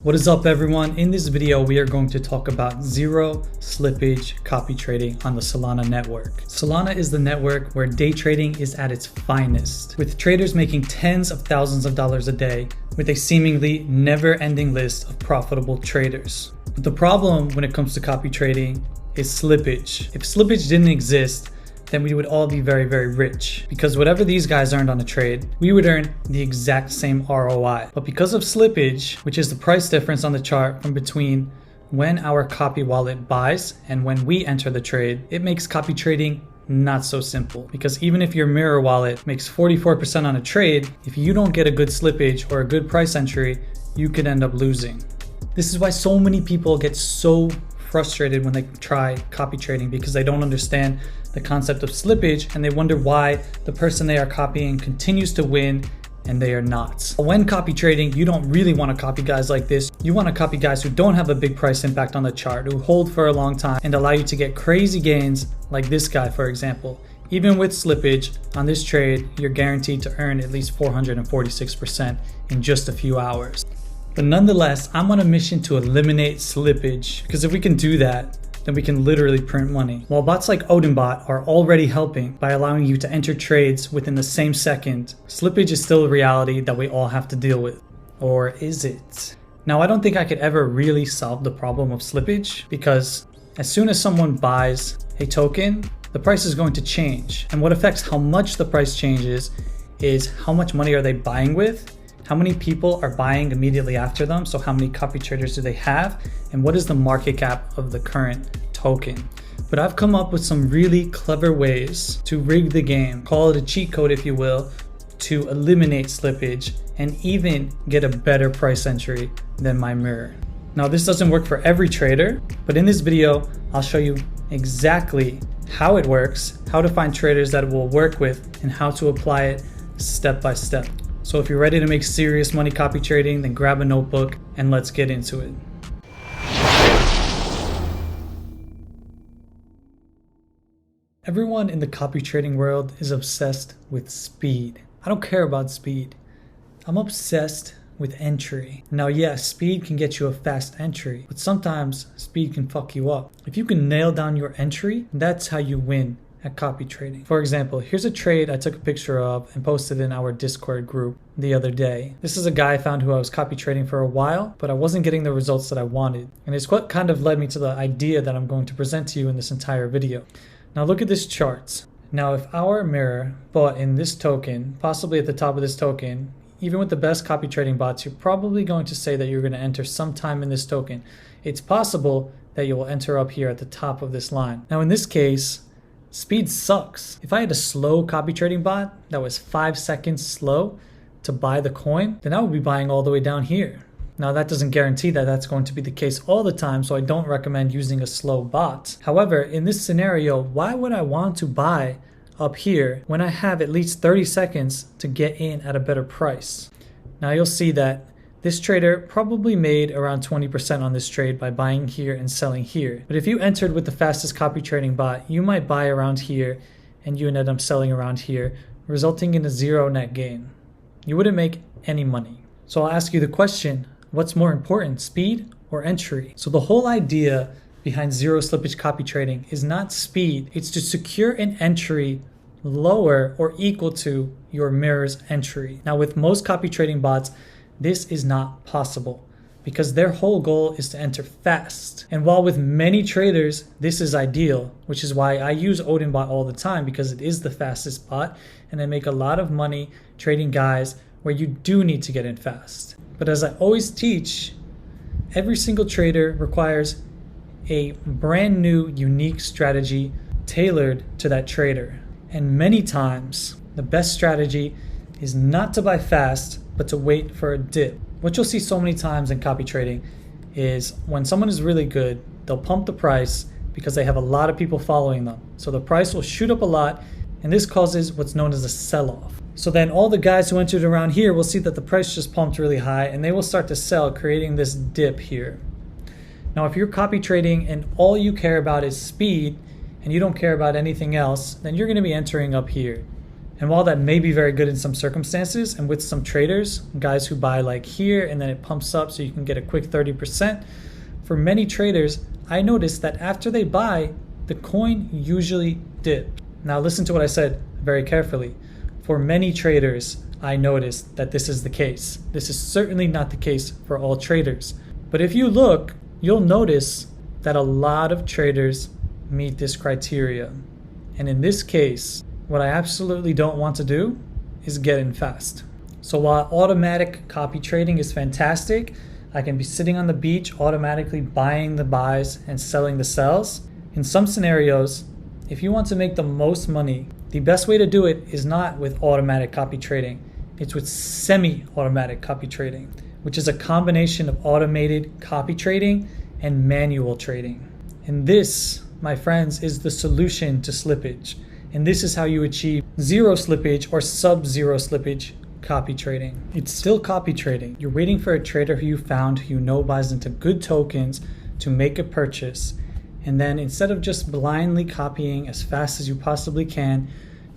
What is up everyone? In this video we are going to talk about zero slippage copy trading on the Solana network. Solana is the network where day trading is at its finest, with traders making tens of thousands of dollars a day with a seemingly never-ending list of profitable traders. But the problem when it comes to copy trading is slippage. If slippage didn't exist, then we would all be very, very rich, because whatever these guys earned on a trade, we would earn the exact same ROI. But because of slippage, which is the price difference on the chart from between when our copy wallet buys and when we enter the trade, it makes copy trading not so simple. Because even if your mirror wallet makes 44% on a trade, if you don't get a good slippage or a good price entry, you could end up losing. This is why so many people get so frustrated when they try copy trading, because they don't understand the concept of slippage and they wonder why the person they are copying continues to win and they are not. When copy trading, you don't really want to copy guys like this. You want to copy guys who don't have a big price impact on the chart, who hold for a long time and allow you to get crazy gains like this guy, for example. Even with slippage on this trade, you're guaranteed to earn at least 446% in just a few hours. But nonetheless, I'm on a mission to eliminate slippage, because if we can do that, then we can literally print money. While bots like Odinbot are already helping by allowing you to enter trades within the same second, slippage is still a reality that we all have to deal with. Or is it? Now, I don't think I could ever really solve the problem of slippage, because as soon as someone buys a token, the price is going to change. And what affects how much the price changes is how much money are they buying with, how many people are buying immediately after them, so how many copy traders do they have, and what is the market cap of the current token. But I've come up with some really clever ways to rig the game, call it a cheat code if you will, to eliminate slippage and even get a better price entry than my mirror. Now this doesn't work for every trader, but in this video I'll show you exactly how it works, how to find traders that it will work with, and how to apply it step by step. So if you're ready to make serious money copy trading, then grab a notebook and let's get into it. Everyone in the copy trading world is obsessed with speed. I don't care about speed. I'm obsessed with entry. Now yes, speed can get you a fast entry, but sometimes speed can fuck you up. If you can nail down your entry, that's how you win at copy trading. For example, here's a trade I took a picture of and posted in our Discord group the other day. This is a guy I found who I was copy trading for a while, but I wasn't getting the results that I wanted. And it's what kind of led me to the idea that I'm going to present to you in this entire video. Now look at this chart. Now if our mirror bought in this token, possibly at the top of this token, even with the best copy trading bots, you're probably going to say that you're going to enter sometime in this token. It's possible that you will enter up here at the top of this line. Now in this case, speed sucks. If I had a slow copy trading bot that was 5 seconds slow to buy the coin, then I would be buying all the way down here. Now that doesn't guarantee that that's going to be the case all the time, so I don't recommend using a slow bot. However, in this scenario, why would I want to buy up here when I have at least 30 seconds to get in at a better price? Now you'll see that this trader probably made around 20% on this trade by buying here and selling here. But if you entered with the fastest copy trading bot, you might buy around here and you end up selling around here, resulting in a zero net gain. You wouldn't make any money. So I'll ask you the question, what's more important, speed or entry? So the whole idea behind zero slippage copy trading is not speed, it's to secure an entry lower or equal to your mirror's entry. Now with most copy trading bots, this is not possible because their whole goal is to enter fast. And while with many traders, this is ideal, which is why I use Odinbot all the time, because it is the fastest bot and I make a lot of money trading guys where you do need to get in fast. But as I always teach, every single trader requires a brand new, unique strategy tailored to that trader. And many times, the best strategy is not to buy fast, but to wait for a dip. What you'll see so many times in copy trading is when someone is really good, they'll pump the price because they have a lot of people following them. So the price will shoot up a lot, and this causes what's known as a sell-off. So then all the guys who entered around here will see that the price just pumped really high and they will start to sell, creating this dip here. Now, if you're copy trading and all you care about is speed and you don't care about anything else, then you're going to be entering up here. And while that may be very good in some circumstances, and with some traders, guys who buy like here and then it pumps up so you can get a quick 30%, for many traders, I noticed that after they buy, the coin usually dips. Now listen to what I said very carefully. For many traders, I noticed that this is the case. This is certainly not the case for all traders. But if you look, you'll notice that a lot of traders meet this criteria. And in this case, what I absolutely don't want to do is get in fast. So while automatic copy trading is fantastic, I can be sitting on the beach automatically buying the buys and selling the sells. In some scenarios, if you want to make the most money, the best way to do it is not with automatic copy trading. It's with semi-automatic copy trading, which is a combination of automated copy trading and manual trading. And this, my friends, is the solution to slippage. And this is how you achieve zero slippage or sub-zero slippage copy trading. It's still copy trading. You're waiting for a trader who you found who you know buys into good tokens to make a purchase. And then instead of just blindly copying as fast as you possibly can,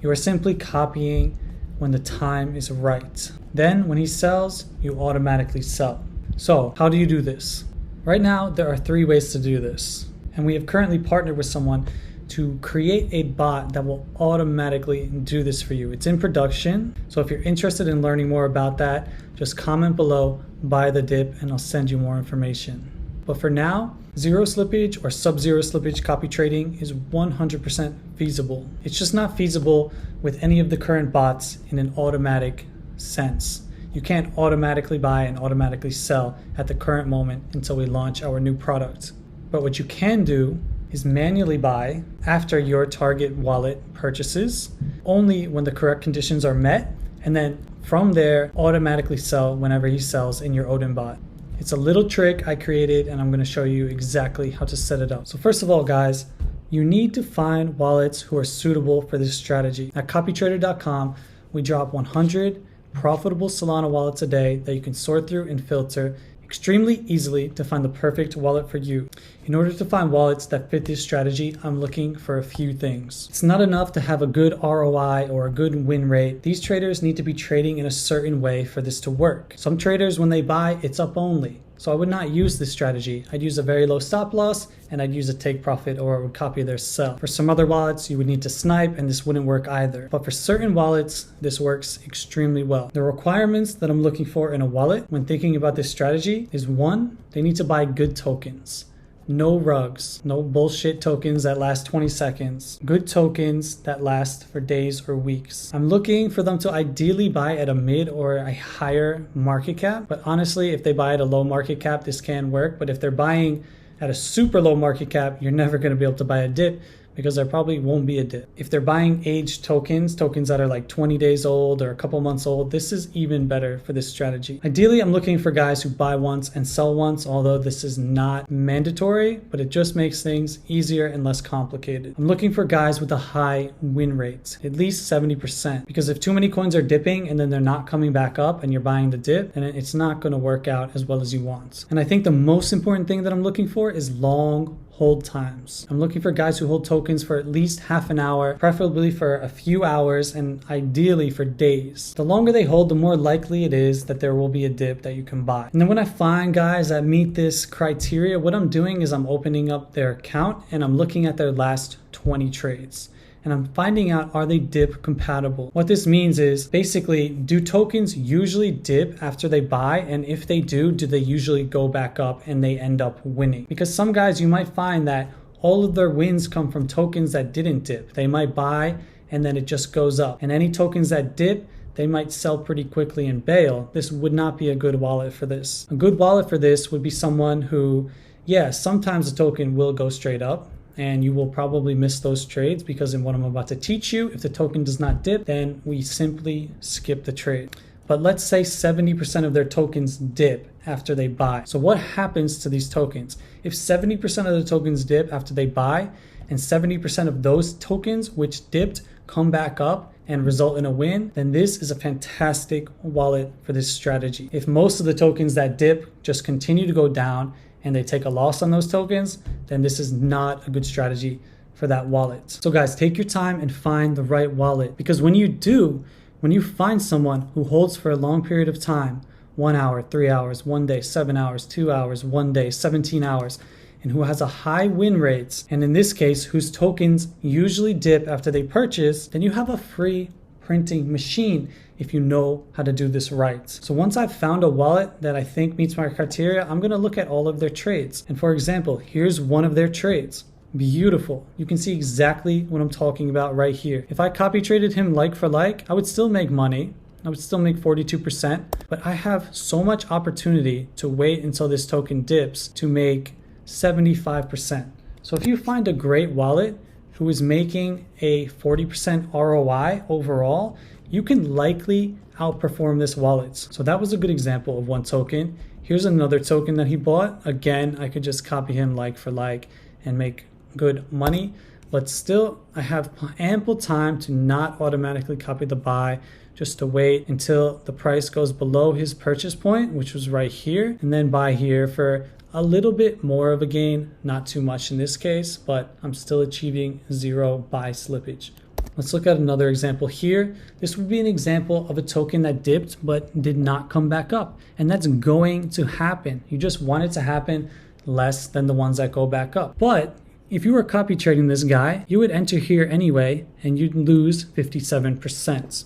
you are simply copying when the time is right. Then when he sells, you automatically sell. So how do you do this? Right now, there are 3 ways to do this. And we have currently partnered with someone to create a bot that will automatically do this for you. It's in production. So if you're interested in learning more about that, just comment below, buy the dip, and I'll send you more information. But for now, zero slippage or sub-zero slippage copy trading is 100% feasible. It's just not feasible with any of the current bots in an automatic sense. You can't automatically buy and automatically sell at the current moment until we launch our new product. But what you can do is manually buy after your target wallet purchases, only when the correct conditions are met, and then from there automatically sell whenever he sells in your Odinbot. It's a little trick I created and I'm going to show you exactly how to set it up. So first of all, guys, you need to find wallets who are suitable for this strategy. At copytrader.com, we drop 100 profitable Solana wallets a day that you can sort through and filter extremely easily to find the perfect wallet for you. In order to find wallets that fit this strategy, I'm looking for a few things. It's not enough to have a good ROI or a good win rate. These traders need to be trading in a certain way for this to work. Some traders, when they buy, it's up only. So I would not use this strategy. I'd use a very low stop loss and I'd use a take profit, or I would copy their sell. For some other wallets, you would need to snipe and this wouldn't work either. But for certain wallets, this works extremely well. The requirements that I'm looking for in a wallet when thinking about this strategy is 1, they need to buy good tokens. No rugs, no bullshit tokens that last 20 seconds. Good tokens that last for days or weeks. I'm looking for them to ideally buy at a mid or a higher market cap. But honestly, if they buy at a low market cap, this can work. But if they're buying at a super low market cap, you're never going to be able to buy a dip, because there probably won't be a dip. If they're buying aged tokens that are like 20 days old or a couple months old, this is even better for this strategy. Ideally, I'm looking for guys who buy once and sell once, although this is not mandatory, but it just makes things easier and less complicated. I'm looking for guys with a high win rate, at least 70%, because if too many coins are dipping and then they're not coming back up and you're buying the dip, then it's not going to work out as well as you want. And I think the most important thing that I'm looking for is long hold times. I'm looking for guys who hold tokens for at least half an hour, preferably for a few hours, and ideally for days. The longer they hold, the more likely it is that there will be a dip that you can buy. And then when I find guys that meet this criteria, what I'm doing is I'm opening up their account and I'm looking at their last 20 trades. And I'm finding out, are they dip compatible? What this means is basically, do tokens usually dip after they buy? And if they do they usually go back up and they end up winning? Because some guys, you might find that all of their wins come from tokens that didn't dip. They might buy and then it just goes up. And any tokens that dip, they might sell pretty quickly and bail. This would not be a good wallet for this. A good wallet for this would be someone who, yeah, sometimes the token will go straight up, and you will probably miss those trades, because in what I'm about to teach you, if the token does not dip, then we simply skip the trade. But let's say 70% of their tokens dip after they buy. So what happens to these tokens? If 70% of the tokens dip after they buy, and 70% of those tokens which dipped come back up and result in a win, then this is a fantastic wallet for this strategy. If most of the tokens that dip just continue to go down and they take a loss on those tokens, then this is not a good strategy for that wallet. So guys, take your time and find the right wallet, because when you do, when you find someone who holds for a long period of time, 1 hour, 3 hours, 1 day, 7 hours, 2 hours, 1 day, 17 hours, and who has a high win rates, and in this case, whose tokens usually dip after they purchase, then you have a free printing machine if you know how to do this right. So once I've found a wallet that I think meets my criteria, I'm gonna look at all of their trades. And for example, here's one of their trades. Beautiful. You can see exactly what I'm talking about right here. If I copy traded him like for like, I would still make money. I would still make 42%, but I have so much opportunity to wait until this token dips to make 75%. So if you find a great wallet who is making a 40% ROI overall, you can likely outperform this wallet. So that was a good example of one token. Here's another token that he bought. Again, I could just copy him like for like and make good money, but still I have ample time to not automatically copy the buy, just to wait until the price goes below his purchase point, which was right here, and then buy here for a little bit more of a gain, not too much in this case, but I'm still achieving 0 buy slippage. Let's look at another example here. This would be an example of a token that dipped but did not come back up, and that's going to happen. You just want it to happen less than the ones that go back up. But if you were copy trading this guy, you would enter here anyway and you'd lose 57%.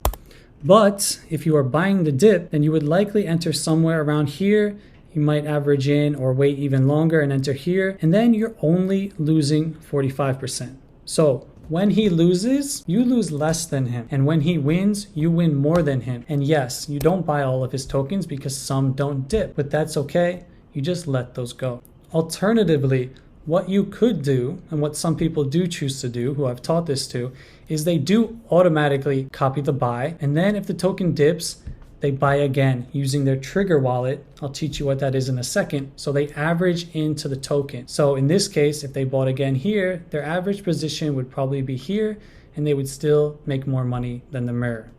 But if you are buying the dip, then you would likely enter somewhere around here. You might average in or wait even longer and enter here, and then you're only losing 45%. So when he loses, you lose less than him. And when he wins, you win more than him. And yes, you don't buy all of his tokens because some don't dip, but that's okay. You just let those go. Alternatively, what you could do, and what some people do choose to do, who I've taught this to, is they do automatically copy the buy. And then if the token dips, they buy again using their trigger wallet. I'll teach you what that is in a second. So they average into the token. So in this case, if they bought again here, their average position would probably be here, and they would still make more money than the mirror.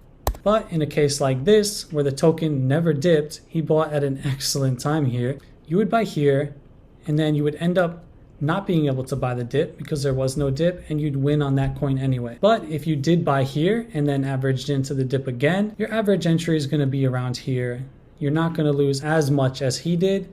But in a case like this, where the token never dipped, he bought at an excellent time here, you would buy here, and then you would end up not being able to buy the dip because there was no dip, and you'd win on that coin anyway. But if you did buy here and then averaged into the dip again, your average entry is going to be around here. You're not going to lose as much as he did,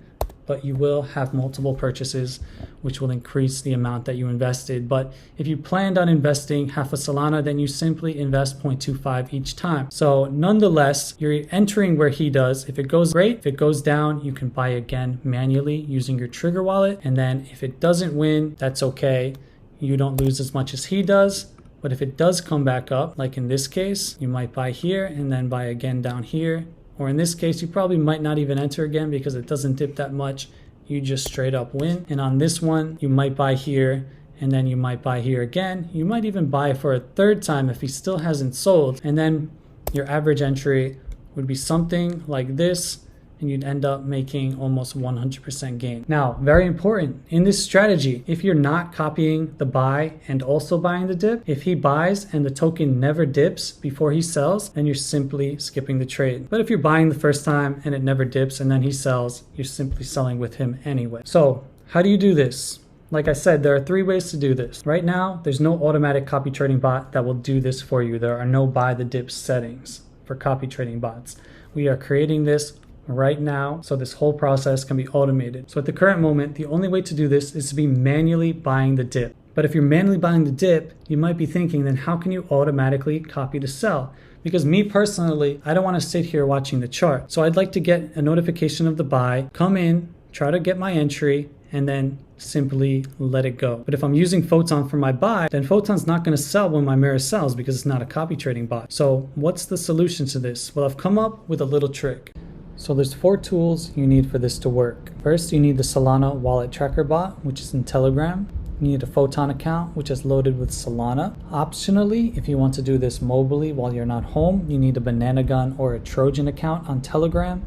but you will have multiple purchases, which will increase the amount that you invested. But if you planned on investing half a Solana, then you simply invest 0.25 each time. So nonetheless, you're entering where he does. If it goes great, if it goes down, you can buy again manually using your trigger wallet. And then if it doesn't win, that's okay. You don't lose as much as he does. But if it does come back up, like in this case, you might buy here and then buy again down here. Or in this case, you probably might not even enter again because it doesn't dip that much. You just straight up win. And on this one, you might buy here and then you might buy here again. You might even buy for a third time if he still hasn't sold. And then your average entry would be something like this, and you'd end up making almost 100% gain. Now, very important in this strategy, if you're not copying the buy and also buying the dip, if he buys and the token never dips before he sells, then you're simply skipping the trade. But if you're buying the first time and it never dips and then he sells, you're simply selling with him anyway. So how do you do this? Like I said, there are 3 ways to do this. Right now, there's no automatic copy trading bot that will do this for you. There are no buy the dip settings for copy trading bots. We are creating this right now, so this whole process can be automated. So at the current moment, the only way to do this is to be manually buying the dip. But if you're manually buying the dip, you might be thinking, then how can you automatically copy the sell? Because me personally, I don't want to sit here watching the chart. So I'd like to get a notification of the buy, come in, try to get my entry, and then simply let it go. But if I'm using Photon for my buy, then Photon's not going to sell when my mirror sells because it's not a copy trading bot. So what's the solution to this? Well, I've come up with a little trick. So there's 4 tools you need for this to work. First, you need the Solana wallet tracker bot, which is in Telegram. You need a Photon account, which is loaded with Solana. Optionally, if you want to do this mobilely while you're not home, you need a Banana Gun or a Trojan account on Telegram,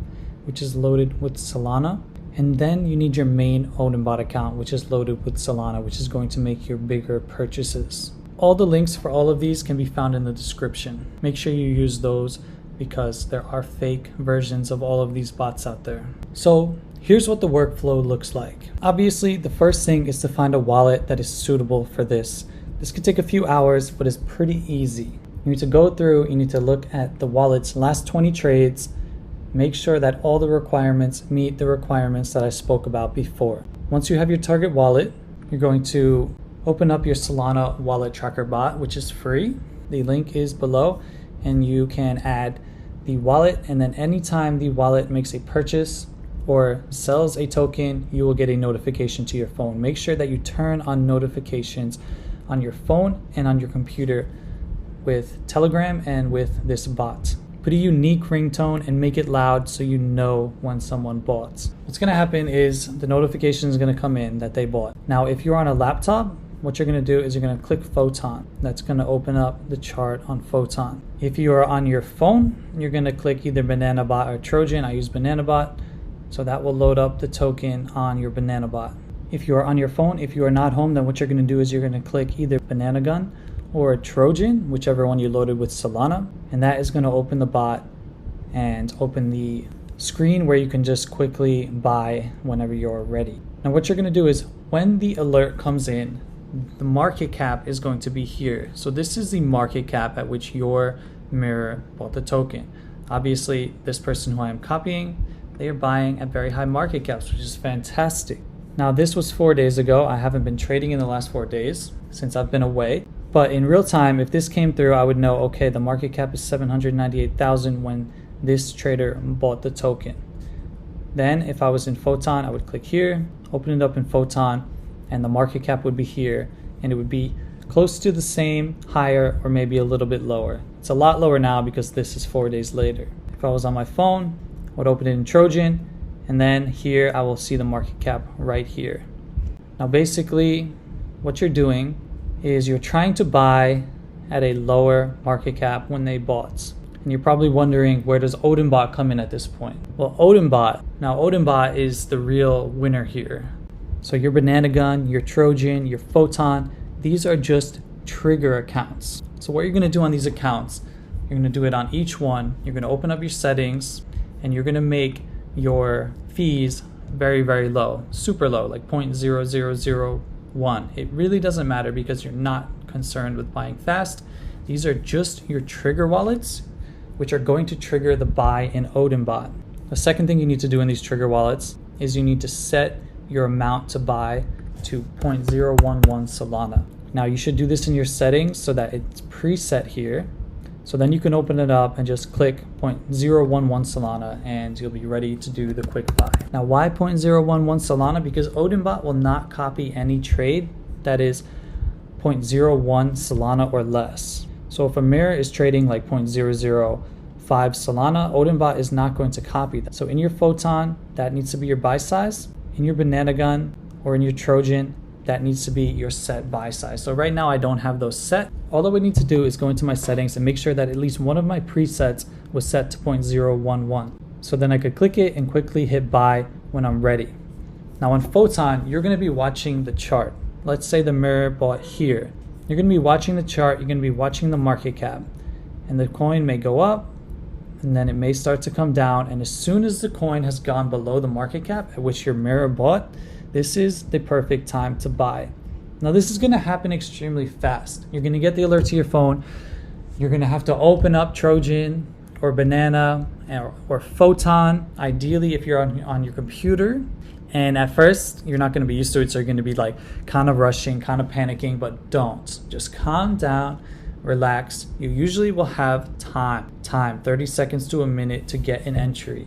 which is loaded with Solana. And then you need your main Odinbot account, which is loaded with Solana, which is going to make your bigger purchases. All the links for all of these can be found in the description. Make sure you use those because there are fake versions of all of these bots out there. So here's what the workflow looks like. Obviously, the first thing is to find a wallet that is suitable for this. This could take a few hours, but it's pretty easy. You need to go through, you need to look at the wallet's last 20 trades, make sure that all the requirements meet the requirements that I spoke about before. Once you have your target wallet, you're going to open up your Solana wallet tracker bot, which is free. The link is below, and you can add the wallet, and then anytime the wallet makes a purchase or sells a token, you will get a notification to your phone. Make sure that you turn on notifications on your phone and on your computer with Telegram and with this bot. Put a unique ringtone and make it loud so you know when someone bought. What's gonna happen is the notification is gonna come in that they bought. Now, if you're on a laptop, what you're gonna do is you're gonna click Photon. That's gonna open up the chart on Photon. If you are on your phone, you're gonna click either BananaBot or Trojan. I use BananaBot, so that will load up the token on your BananaBot. If you are on your phone, if you are not home, then what you're gonna do is you're gonna click either Banana Gun or Trojan, whichever one you loaded with Solana, and that is gonna open the bot and open the screen where you can just quickly buy whenever you're ready. Now what you're gonna do is when the alert comes in, the market cap is going to be here. So this is the market cap at which your mirror bought the token. Obviously, this person who I am copying, they are buying at very high market caps, which is fantastic. Now this was 4 days ago. I haven't been trading in the last 4 days since I've been away. But in real time, if this came through, I would know, okay, the market cap is 798,000 when this trader bought the token. Then if I was in Photon, I would click here, open it up in Photon, and the market cap would be here, and it would be close to the same, higher, or maybe a little bit lower. It's a lot lower now because this is 4 days later. If I was on my phone, I would open it in Trojan, and then here I will see the market cap right here. Now basically, what you're doing is you're trying to buy at a lower market cap when they bought. And you're probably wondering, where does Odinbot come in at this point? Well, Odinbot is the real winner here. So your Banana Gun, your Trojan, your Photon, these are just trigger accounts. So what you're gonna do on these accounts, you're gonna do it on each one. You're gonna open up your settings and you're gonna make your fees very, very low, super low, like 0.0001. It really doesn't matter because you're not concerned with buying fast. These are just your trigger wallets, which are going to trigger the buy in Odinbot. The second thing you need to do in these trigger wallets is you need to set your amount to buy to 0.011 Solana. Now you should do this in your settings so that it's preset here. So then you can open it up and just click 0.011 Solana and you'll be ready to do the quick buy. Now why 0.011 Solana? Because Odinbot will not copy any trade that is 0.01 Solana or less. So if a mirror is trading like 0.005 Solana, Odinbot is not going to copy that. So in your Photon, that needs to be your buy size. In your Banana Gun or in your Trojan, that needs to be your set buy size. So right now I don't have those set. All I would need to do is go into my settings and make sure that at least one of my presets was set to 0.011. So then I could click it and quickly hit buy when I'm ready. Now on Photon, you're gonna be watching the chart. Let's say the mirror bought here. You're gonna be watching the chart, you're gonna be watching the market cap. And the coin may go up, and then it may start to come down. And as soon as the coin has gone below the market cap at which your mirror bought, this is the perfect time to buy. Now this is gonna happen extremely fast. You're gonna get the alert to your phone. You're gonna have to open up Trojan or Banana or Photon, ideally if you're on your computer. And at first, you're not gonna be used to it, so you're gonna be like kind of rushing, kind of panicking, but don't. Just calm down, relax. You usually will have time, 30 seconds to a minute to get an entry.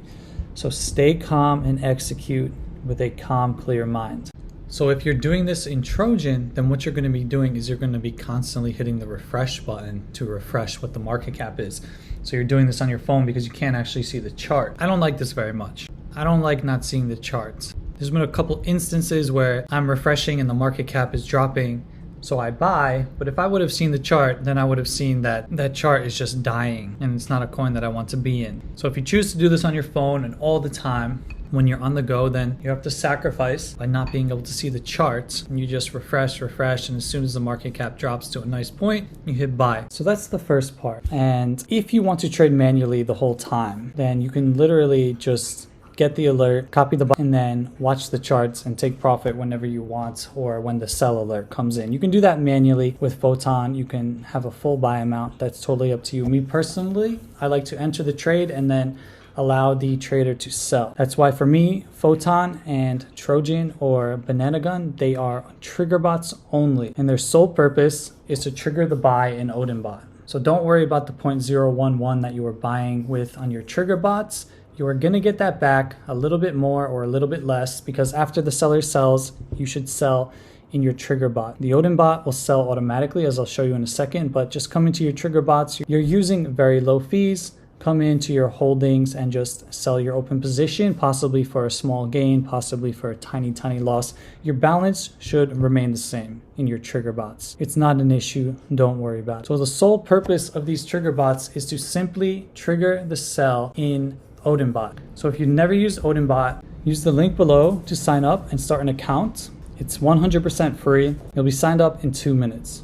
So stay calm and execute with a calm, clear mind. So if you're doing this in Trojan, then what you're going to be doing is you're going to be constantly hitting the refresh button to refresh what the market cap is. So you're doing this on your phone because you can't actually see the chart. I don't like this very much. I don't like not seeing the charts. There's been a couple instances where I'm refreshing and the market cap is dropping, so I buy, but if I would have seen the chart, then I would have seen that that chart is just dying and it's not a coin that I want to be in. So if you choose to do this on your phone and all the time, when you're on the go, then you have to sacrifice by not being able to see the charts, and you just refresh, and as soon as the market cap drops to a nice point, you hit buy. So that's the first part. And if you want to trade manually the whole time, then you can literally just get the alert, copy the buy, and then watch the charts and take profit whenever you want or when the sell alert comes in. You can do that manually with Photon. You can have a full buy amount. That's totally up to you. Me personally, I like to enter the trade and then allow the trader to sell. That's why for me, Photon and Trojan or Banana Gun, they are trigger bots only. And their sole purpose is to trigger the buy in Odinbot. So don't worry about the 0.011 that you were buying with on your trigger bots. You are going to get that back a little bit more or a little bit less, because after the seller sells, you should sell in your trigger bot. The Odinbot will sell automatically, as I'll show you in a second, but just come into your trigger bots. You're using very low fees. Come into your holdings and just sell your open position, possibly for a small gain, possibly for a tiny loss. Your balance should remain the same in your trigger bots. It's not an issue, don't worry about it. So the sole purpose of these trigger bots is to simply trigger the sell in Odinbot. So if you've never used Odinbot, use the link below to sign up and start an account. It's 100% free. You'll be signed up in 2 minutes.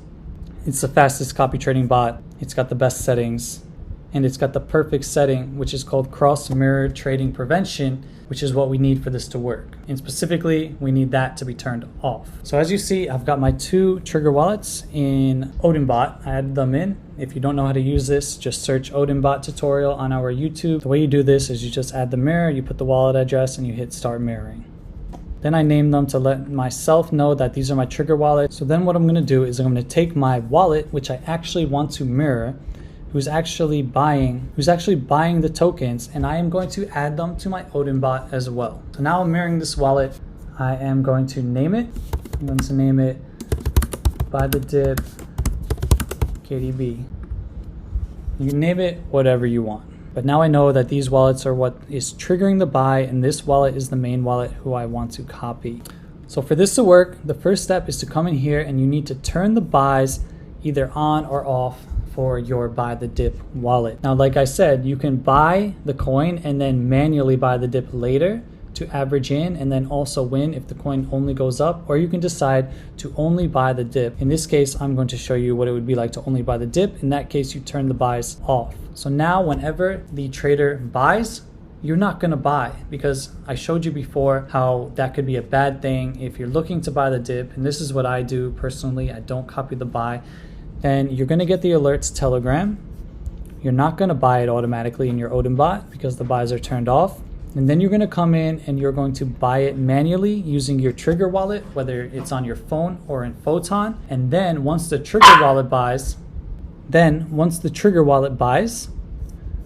It's the fastest copy trading bot. It's got the best settings. And it's got the perfect setting, which is called cross mirror trading prevention, which is what we need for this to work. And specifically, we need that to be turned off. So as you see, I've got my 2 trigger wallets in Odinbot. I added them in. If you don't know how to use this, just search Odinbot tutorial on our YouTube. The way you do this is you just add the mirror, you put the wallet address, and you hit start mirroring. Then I name them to let myself know that these are my trigger wallets. So then what I'm gonna do is I'm gonna take my wallet, which I actually want to mirror, who's actually buying the tokens, and I am going to add them to my Odinbot as well. So now I'm mirroring this wallet. I am going to name it. I'm going to name it Buy the Dip KDB. You can name it whatever you want. But now I know that these wallets are what is triggering the buy, and this wallet is the main wallet who I want to copy. So for this to work, the first step is to come in here and you need to turn the buys either on or off for your buy the dip wallet. Now, like I said, you can buy the coin and then manually buy the dip later to average in and then also win if the coin only goes up, or you can decide to only buy the dip. In this case, I'm going to show you what it would be like to only buy the dip. In that case, you turn the buys off. So now whenever the trader buys, you're not going to buy, because I showed you before how that could be a bad thing if you're looking to buy the dip. And this is what I do personally. I don't copy the buy. Then you're going to get the alerts telegram. You're not going to buy it automatically in your Odinbot because the buys are turned off. And then you're going to come in and you're going to buy it manually using your trigger wallet, whether it's on your phone or in Photon. And then once the trigger wallet buys,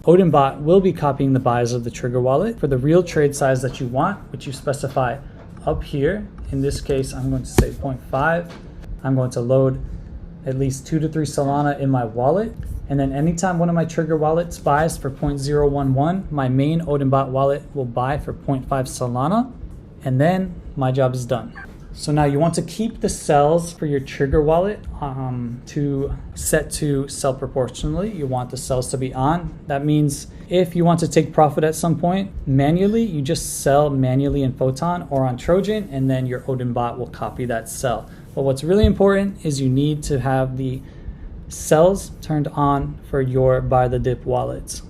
Odinbot will be copying the buys of the trigger wallet for the real trade size that you want, which you specify up here. In this case, I'm going to say 0.5. I'm going to load at least 2 to 3 Solana in my wallet. And then anytime one of my trigger wallets buys for 0.011, my main Odinbot wallet will buy for 0.5 Solana. And then my job is done. So now you want to keep the sells for your trigger wallet to set to sell proportionally. You want the sells to be on. That means if you want to take profit at some point manually, you just sell manually in Photon or on Trojan, and then your Odinbot will copy that sell. But what's really important is you need to have the sells turned on for your buy the dip wallets.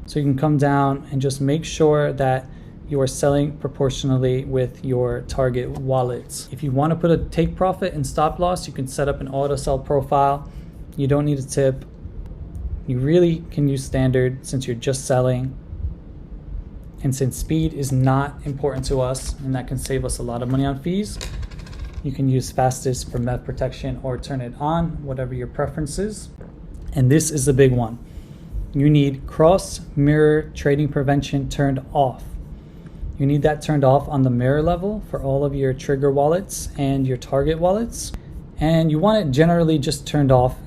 So you can come down and just make sure that you are selling proportionally with your target wallets. If you want to put a take profit and stop loss, you can set up an auto sell profile. You don't need a tip. You really can use standard since you're just selling. And since speed is not important to us and that can save us a lot of money on fees, you can use fastest for MEV protection or turn it on, whatever your preference is. And this is the big one. You need cross mirror trading prevention turned off. You need that turned off on the mirror level for all of your trigger wallets and your target wallets. And you want it generally just turned off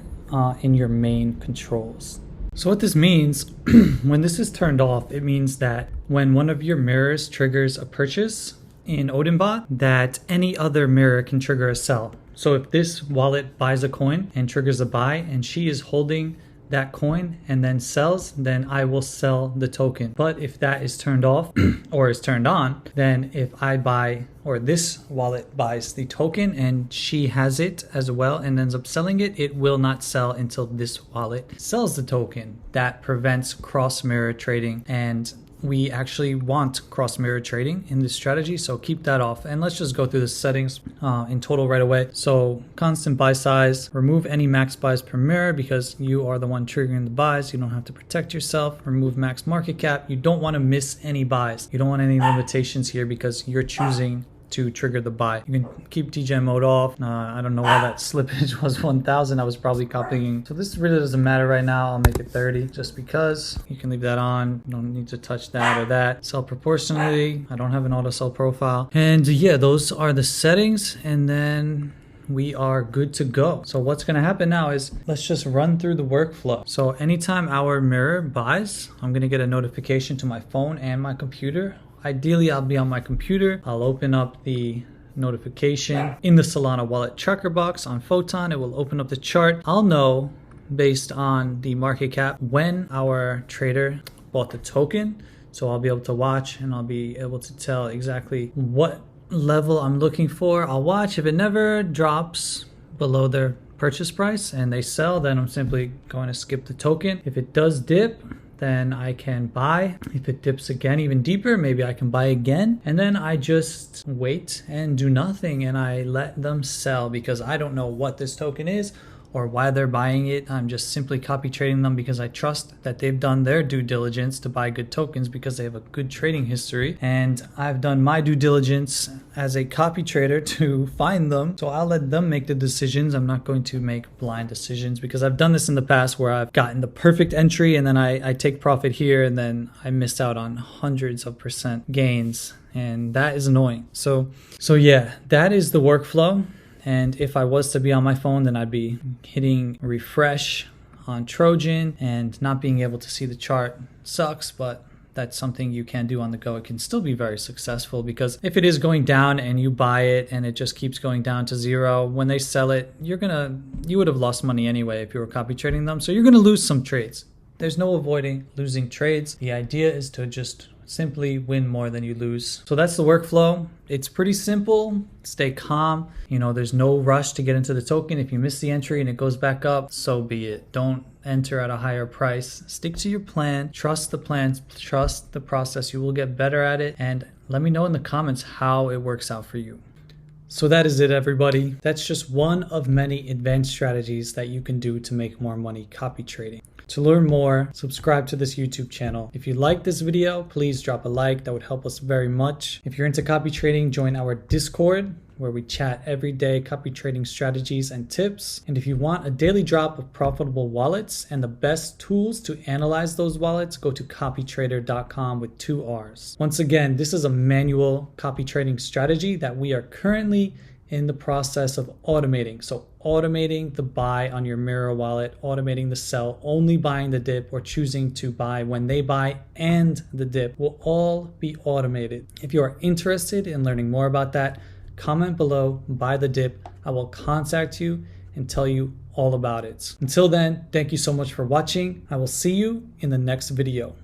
in your main controls. So what this means, when this is turned off, it means that when one of your mirrors triggers a purchase in Odinbot, that any other mirror can trigger a sell. So if this wallet buys a coin and triggers a buy and she is holding that coin and then sells, then I will sell the token. But if that is turned off or is turned on, then if I buy, or this wallet buys the token and she has it as well and ends up selling it, it will not sell until this wallet sells the token. That prevents cross mirror trading, and we actually want cross mirror trading in this strategy, so keep that off. And let's just go through the settings in total right away. So constant buy size, remove any max buys per mirror because you are the one triggering the buys. You don't have to protect yourself. Remove max market cap. You don't want to miss any buys. You don't want any limitations here because you're choosing to trigger the buy. You can keep DJ mode off. I don't know why that slippage was 1,000. I was probably copying. So this really doesn't matter right now. I'll make it 30 just because. You can leave that on. You don't need to touch that or that. Sell proportionally. I don't have an auto sell profile. And yeah, those are the settings. And then we are good to go. So what's going to happen now is let's just run through the workflow. So anytime our mirror buys, I'm going to get a notification to my phone and my computer. Ideally, I'll be on my computer. I'll open up the notification in the Solana wallet tracker box on Photon. It will open up the chart. I'll know based on the market cap when our trader bought the token. So I'll be able to watch and I'll be able to tell exactly what level I'm looking for. I'll watch. If it never drops below their purchase price and they sell, then I'm simply going to skip the token. If it does dip, then I can buy. If it dips again even deeper, maybe I can buy again. And then I just wait and do nothing and I let them sell because I don't know what this token is or why they're buying it. I'm just simply copy trading them because I trust that they've done their due diligence to buy good tokens because they have a good trading history. And I've done my due diligence as a copy trader to find them. So I'll let them make the decisions. I'm not going to make blind decisions because I've done this in the past where I've gotten the perfect entry and then I take profit here and then I miss out on hundreds of % gains. And that is annoying. So yeah, that is the workflow. And if I was to be on my phone, then I'd be hitting refresh on Trojan and not being able to see the chart sucks, but that's something you can do on the go. It can still be very successful because if it is going down and you buy it and it just keeps going down to zero, when they sell it, you would have lost money anyway if you were copy trading them. So you're going to lose some trades. There's no avoiding losing trades. The idea is to just simply win more than you lose. So that's the workflow. It's pretty simple. Stay calm. There's no rush to get into the token. If you miss the entry and it goes back up, so be it. Don't enter at a higher price. Stick to your plan. Trust the plans. Trust the process. You will get better at it. And let me know in the comments how it works out for you. So that is it, everybody. That's just one of many advanced strategies that you can do to make more money copy trading. To learn more, subscribe to this YouTube channel. If you like this video, please drop a like. That would help us very much. If you're into copy trading, join our Discord where we chat every day, copy trading strategies and tips. And if you want a daily drop of profitable wallets and the best tools to analyze those wallets, go to copytrader.com with 2 R's. Once again, this is a manual copy trading strategy that we are currently in the process of automating. So automating the buy on your Mirror wallet, automating the sell, only buying the dip or choosing to buy when they buy and the dip will all be automated. If you are interested in learning more about that, comment below, buy the dip. I will contact you and tell you all about it. Until then, thank you so much for watching. I will see you in the next video.